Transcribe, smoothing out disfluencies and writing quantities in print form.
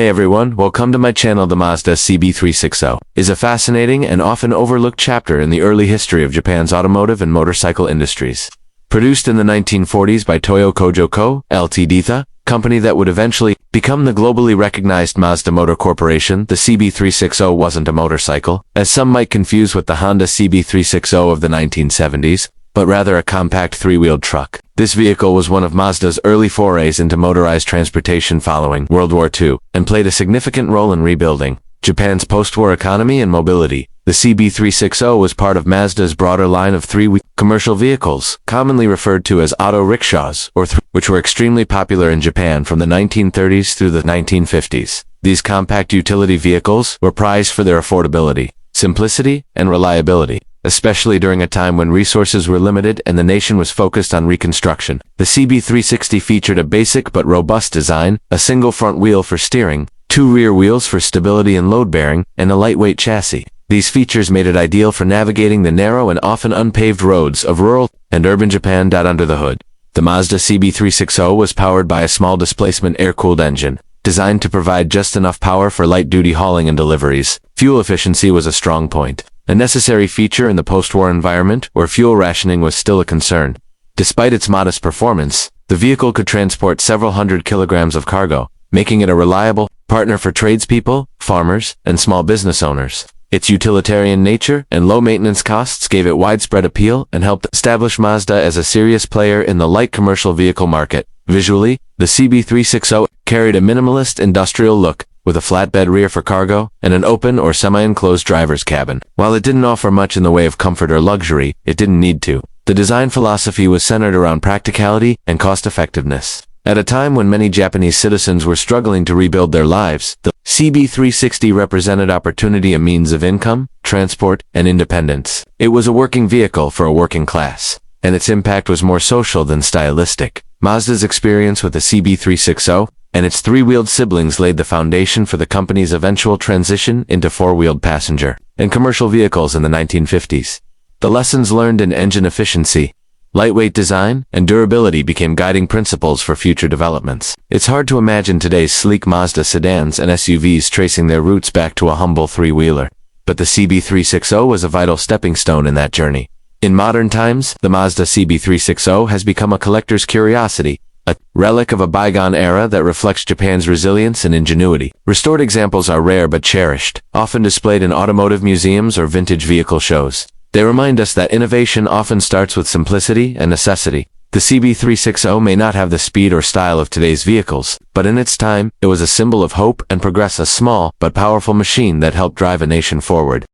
Hey everyone, welcome to my channel. The Mazda CB360 is a fascinating and often overlooked chapter in the early history of Japan's automotive and motorcycle industries. Produced in the 1940s by Toyo Kogyo Co., Ltd., the company that would eventually become the globally recognized Mazda Motor Corporation, the CB360 wasn't a motorcycle, as some might confuse with the Honda CB360 of the 1970s, but rather a compact three-wheeled truck. This vehicle was one of Mazda's early forays into motorized transportation following World War II, and played a significant role in rebuilding Japan's post-war economy and mobility. The CB360 was part of Mazda's broader line of three-wheel commercial vehicles, commonly referred to as auto rickshaws, which were extremely popular in Japan from the 1930s through the 1950s. These compact utility vehicles were prized for their affordability, simplicity, and reliability, especially during a time when resources were limited and the nation was focused on reconstruction. The CB360 featured a basic but robust design, a single front wheel for steering, two rear wheels for stability and load-bearing, and a lightweight chassis. These features made it ideal for navigating the narrow and often unpaved roads of rural and urban Japan. Under the hood, the Mazda CB360 was powered by a small-displacement air-cooled engine, designed to provide just enough power for light-duty hauling and deliveries. Fuel efficiency was a strong point, a necessary feature in the post-war environment where fuel rationing was still a concern. Despite its modest performance, the vehicle could transport several hundred kilograms of cargo, making it a reliable partner for tradespeople, farmers, and small business owners. Its utilitarian nature and low maintenance costs gave it widespread appeal and helped establish Mazda as a serious player in the light commercial vehicle market. Visually, the CB360 carried a minimalist industrial look, with a flatbed rear for cargo and an open or semi-enclosed driver's cabin. While it didn't offer much in the way of comfort or luxury, it didn't need to. The design philosophy was centered around practicality and cost-effectiveness. At a time when many Japanese citizens were struggling to rebuild their lives, the CB360 represented opportunity, a means of income, transport, and independence. It was a working vehicle for a working class, and its impact was more social than stylistic. Mazda's experience with the CB360 and its three-wheeled siblings laid the foundation for the company's eventual transition into four-wheeled passenger and commercial vehicles in the 1950s. The lessons learned in engine efficiency, lightweight design, and durability became guiding principles for future developments. It's hard to imagine today's sleek Mazda sedans and SUVs tracing their roots back to a humble three-wheeler, but the CB360 was a vital stepping stone in that journey. In modern times, the Mazda CB360 has become a collector's curiosity, a relic of a bygone era that reflects Japan's resilience and ingenuity. Restored examples are rare but cherished, often displayed in automotive museums or vintage vehicle shows. They remind us that innovation often starts with simplicity and necessity. The CB360 may not have the speed or style of today's vehicles, but in its time, it was a symbol of hope and progress, a small but powerful machine that helped drive a nation forward.